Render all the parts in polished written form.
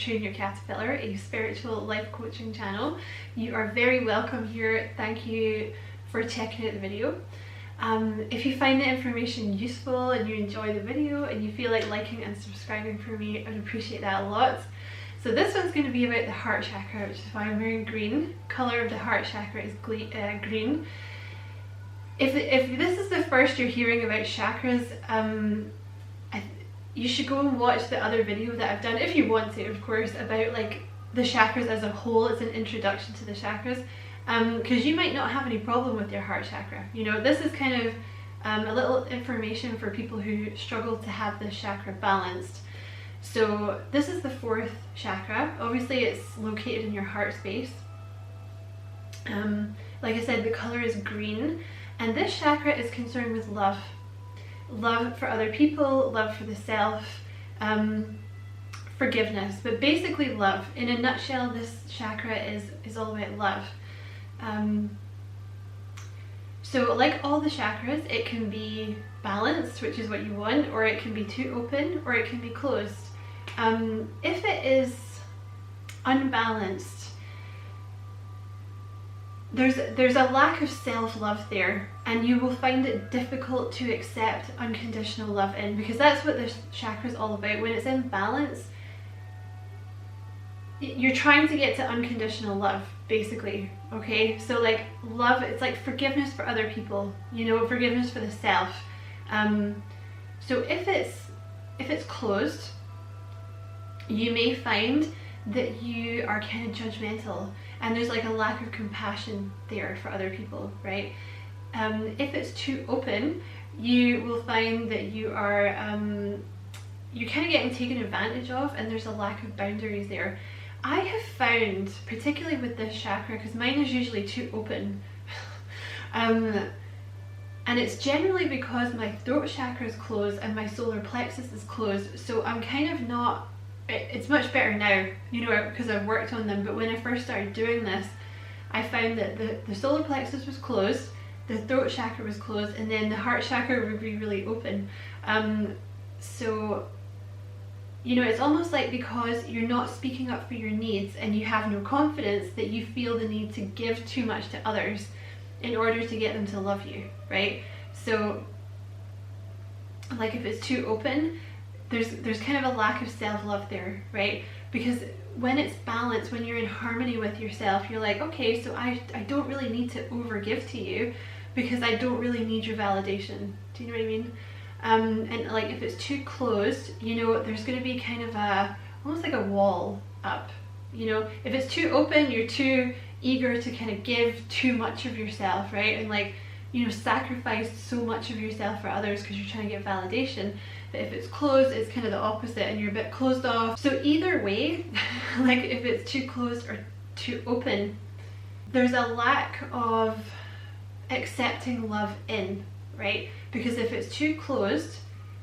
Train Your Caterpillar, a spiritual life coaching channel. You are very welcome here. Thank you for checking out the video. If you find the information useful and you enjoy the video and you feel like liking and subscribing for me, I'd appreciate that a lot. So this one's going to be about the heart chakra, which is why I'm wearing green. Color of the heart chakra is green. If this is the first you're hearing about chakras, you should go and watch the other video that I've done, if you want to, of course, about like the chakras as a whole. It's an introduction to the chakras, because you might not have any problem with your heart chakra. You know, this is kind of a little information for people who struggle to have this chakra balanced. So this is the 4th chakra. Obviously it's located in your heart space. Like I said, the color is green, and this chakra is concerned with love. Love for other people, love for the self, forgiveness, but basically love. In a nutshell, this chakra is all about love. So like all the chakras, it can be balanced, which is what you want, or it can be too open, or it can be closed. If it is unbalanced, there's a lack of self-love there, and you will find it difficult to accept unconditional love in, because that's what this chakra is all about. When it's in balance, you're trying to get to unconditional love, basically. Okay, so like love, it's like forgiveness for other people, you know, forgiveness for the self. So if it's closed, you may find that you are kind of judgmental, and there's like a lack of compassion there for other people, right? If it's too open, you will find that you are you're kind of getting taken advantage of, and there's a lack of boundaries there. I have found, particularly with this chakra, because mine is usually too open, and it's generally because my throat chakra is closed and my solar plexus is closed, so I'm kind of not, it's much better now, you know, because I've worked on them. But when I first started doing this, I found that the solar plexus was closed, the throat chakra was closed, and then the heart chakra would be really open. So, you know, it's almost like because you're not speaking up for your needs and you have no confidence, that you feel the need to give too much to others in order to get them to love you, right? So, like if it's too open, there's kind of a lack of self-love there, right? Because when it's balanced, when you're in harmony with yourself, you're like, okay, so I don't really need to overgive to you, because I don't really need your validation. Do you know what I mean? And like if it's too closed, you know, there's going to be kind of almost like a wall up. You know, if it's too open, you're too eager to kind of give too much of yourself, right? And like, you know, sacrifice so much of yourself for others because you're trying to get validation. But if it's closed, it's kind of the opposite, and you're a bit closed off. So either way, like if it's too closed or too open, there's a lack of accepting love in, right? Because if it's too closed,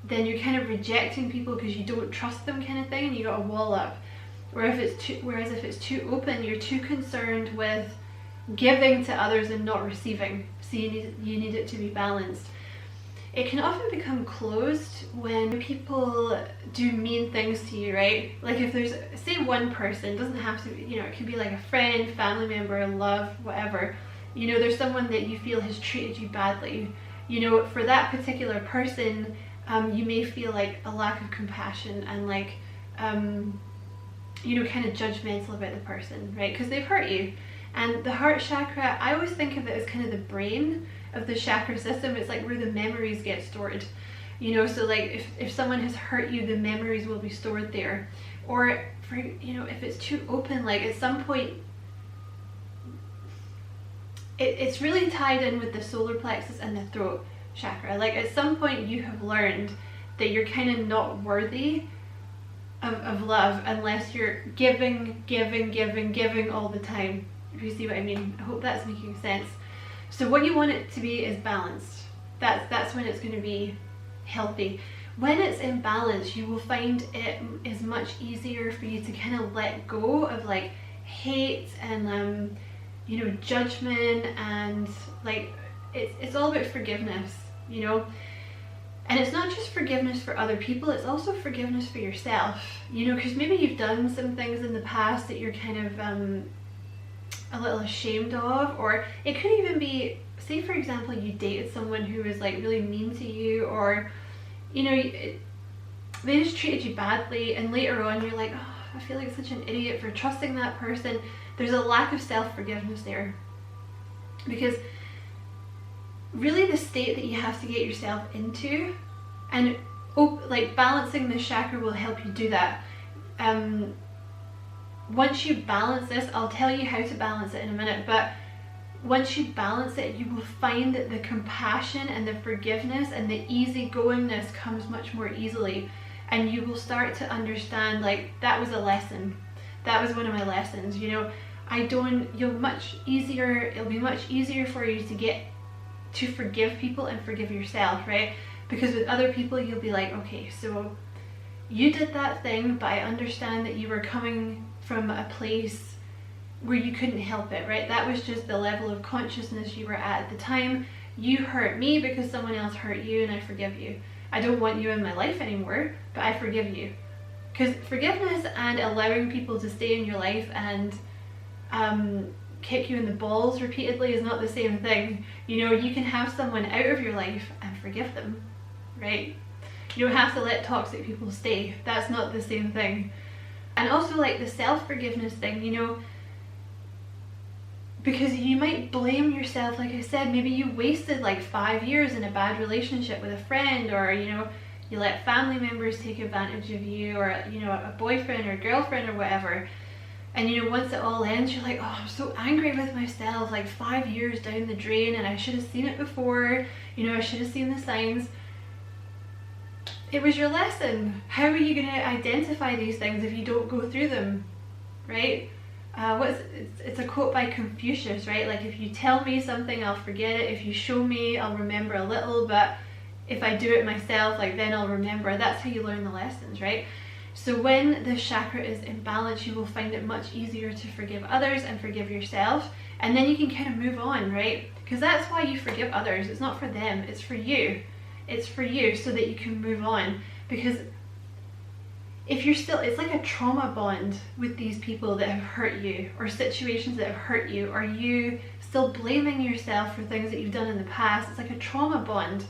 then you're kind of rejecting people because you don't trust them, kind of thing, and you got a wall up. Or if it's too, whereas if it's too open, you're too concerned with giving to others and not receiving. So you need it to be balanced. It can often become closed when people do mean things to you, right? Like if there's, say, one person, doesn't have to be, you know, it can be like a friend, family member, love, whatever. You know, there's someone that you feel has treated you badly. You know, for that particular person, you may feel like a lack of compassion and like, you know, kind of judgmental about the person, right? Because they've hurt you. And the heart chakra, I always think of it as kind of the brain of the chakra system. It's like where the memories get stored, you know. So like if someone has hurt you, the memories will be stored there. Or for, you know, if it's too open, like at some point, it's really tied in with the solar plexus and the throat chakra. Like at some point you have learned that you're kind of not worthy of love unless you're giving all the time. If you see what I mean. I hope that's making sense. So what you want it to be is balanced. That's when it's going to be healthy. When it's in balance, you will find it is much easier for you to kind of let go of like hate and you know, judgment, and like it's all about forgiveness, you know. And it's not just forgiveness for other people, it's also forgiveness for yourself, you know, because maybe you've done some things in the past that you're kind of a little ashamed of, or it could even be, say for example, you dated someone who was like really mean to you, or you know, they just treated you badly, and later on you're like, oh, I feel like such an idiot for trusting that person. There's a lack of self-forgiveness there, because really the state that you have to get yourself into, and like balancing this chakra will help you do that. Once you balance this, I'll tell you how to balance it in a minute, but once you balance it, you will find that the compassion and the forgiveness and the easygoingness comes much more easily, and you will start to understand, like, that was a lesson. That was one of my lessons, you know. it'll be much easier for you to get to forgive people and forgive yourself, right? Because with other people, you'll be like, okay, so you did that thing, but I understand that you were coming from a place where you couldn't help it, right? That was just the level of consciousness you were at the time. You hurt me because someone else hurt you, and I forgive you. I don't want you in my life anymore, but I forgive you. Because forgiveness and allowing people to stay in your life and kick you in the balls repeatedly is not the same thing. You know, you can have someone out of your life and forgive them, right? You don't have to let toxic people stay. That's not the same thing. And also, like, the self-forgiveness thing, you know, because you might blame yourself. Like I said, maybe you wasted like 5 years in a bad relationship with a friend, or, you know, you let family members take advantage of you, or, you know, a boyfriend or girlfriend or whatever. And, you know, once it all ends, you're like, oh, I'm so angry with myself, like 5 years down the drain, and I should have seen it before, you know, I should have seen the signs. It was your lesson. How are you going to identify these things if you don't go through them, right? It's a quote by Confucius, right? Like, if you tell me something, I'll forget it. If you show me, I'll remember a little, but if I do it myself, like, then I'll remember. That's how you learn the lessons, right? So when the chakra is imbalanced, you will find it much easier to forgive others and forgive yourself, and then you can kind of move on, right? Because that's why you forgive others. It's not for them, it's for you. It's for you, so that you can move on. Because if you're still, it's like a trauma bond with these people that have hurt you, or situations that have hurt you, or you still blaming yourself for things that you've done in the past. It's like a trauma bond.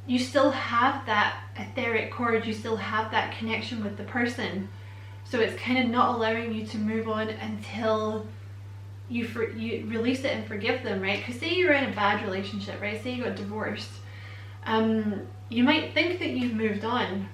You still have that etheric cord, you still have that connection with the person. So it's kind of not allowing you to move on until you release it and forgive them, right? Because say you're in a bad relationship, right? Say you got divorced. You might think that you've moved on,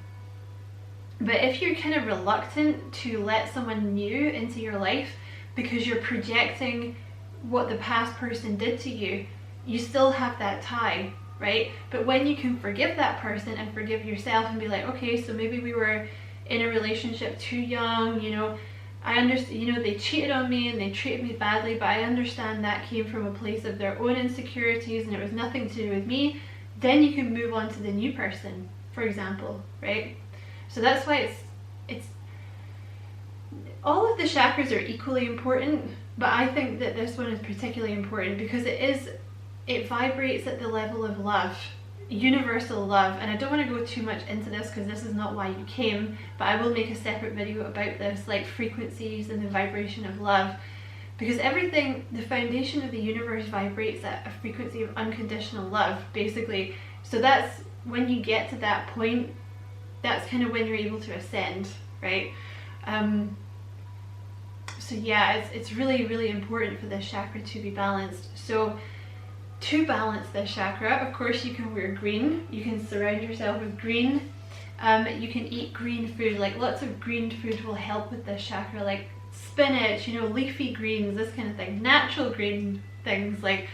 but if you're kind of reluctant to let someone new into your life because you're projecting what the past person did to you, you still have that tie, right? But when you can forgive that person and forgive yourself and be like, okay, so maybe we were in a relationship too young, you know, I understand, you know, they cheated on me and they treated me badly, but I understand that came from a place of their own insecurities and it was nothing to do with me. Then you can move on to the new person, for example, right? So that's why it's all of the chakras are equally important, but I think that this one is particularly important because it vibrates at the level of love, universal love. And I don't want to go too much into this because this is not why you came, but I will make a separate video about this, like frequencies and the vibration of love. Because everything, the foundation of the universe vibrates at a frequency of unconditional love, basically. So that's when you get to that point, that's kind of when you're able to ascend, right? So yeah, it's really, really important for this chakra to be balanced. So to balance this chakra, of course, you can wear green. You can surround yourself with green. You can eat green food. Like, lots of green food will help with this chakra, like spinach, you know, leafy greens, this kind of thing. Natural green things like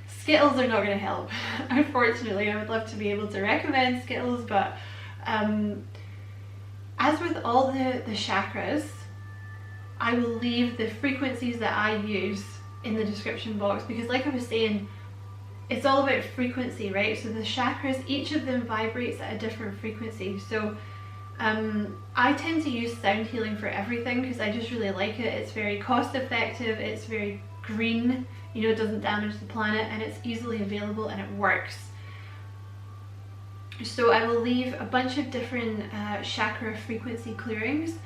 Skittles are not going to help. Unfortunately, I would love to be able to recommend Skittles, but as with all the chakras, I will leave the frequencies that I use in the description box, because like I was saying, it's all about frequency, right? So the chakras, each of them vibrates at a different frequency. So I tend to use sound healing for everything because I just really like it. It's very cost effective, it's very green, you know, it doesn't damage the planet, and it's easily available and it works. So I will leave a bunch of different chakra frequency clearings.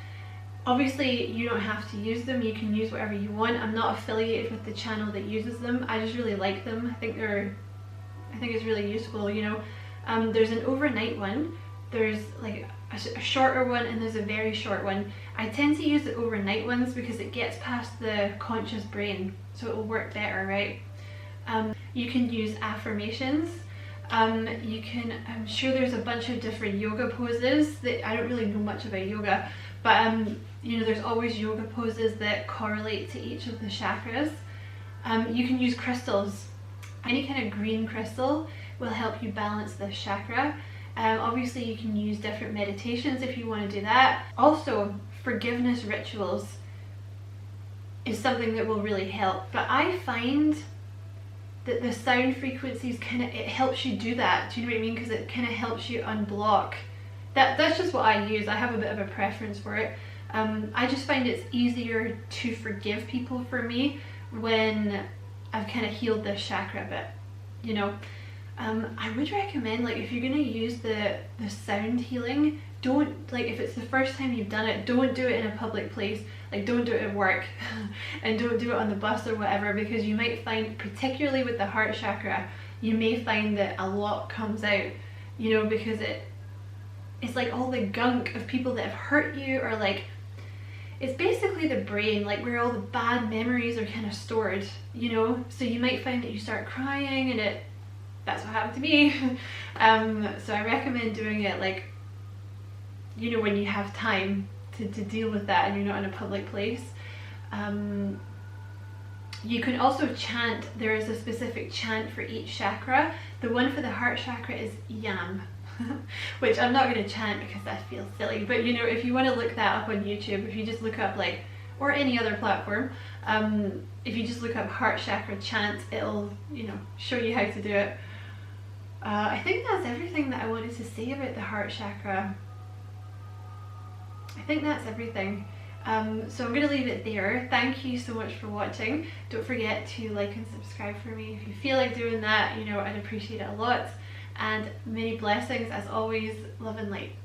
Obviously you don't have to use them, you can use whatever you want. I'm not affiliated with the channel that uses them, I just really like them. I think it's really useful, you know. There's an overnight one, there's like a shorter one, and there's a very short one. I tend to use the overnight ones because it gets past the conscious brain, so it will work better, right? You can use affirmations. I'm sure there's a bunch of different yoga poses that I don't really know much about yoga, but you know, there's always yoga poses that correlate to each of the chakras. You can use crystals. Any kind of green crystal will help you balance this chakra. Obviously you can use different meditations if you want to do that. Also, forgiveness rituals is something that will really help, but I find that the sound frequencies it helps you do that. Do you know what I mean? Because it kind of helps you unblock. That's just what I use. I have a bit of a preference for it. I just find it's easier to forgive people for me when I've kind of healed this chakra a bit, you know. I would recommend, like, if you're going to use the sound healing, don't, like, if it's the first time you've done it, don't do it in a public place. Like, don't do it at work and don't do it on the bus or whatever, because you might find, particularly with the heart chakra, you may find that a lot comes out, you know, because it's like all the gunk of people that have hurt you, or like, it's basically the brain, like where all the bad memories are kind of stored, you know. So you might find that you start crying, and that's what happened to me. So I recommend doing it, like, you know, when you have time to deal with that and you're not in a public place. You can also chant. There is a specific chant for each chakra. The one for the heart chakra is Yam, which I'm not going to chant because that feels silly, but you know, if you want to look that up on YouTube, if you just look up, like, or any other platform, if you just look up heart chakra chant, it'll, you know, show you how to do it. I think that's everything that I wanted to say about the heart chakra. I think that's everything. So I'm going to leave it there. Thank you so much for watching. Don't forget to like and subscribe for me if you feel like doing that. You know, I'd appreciate it a lot. And many blessings as always. Love and light.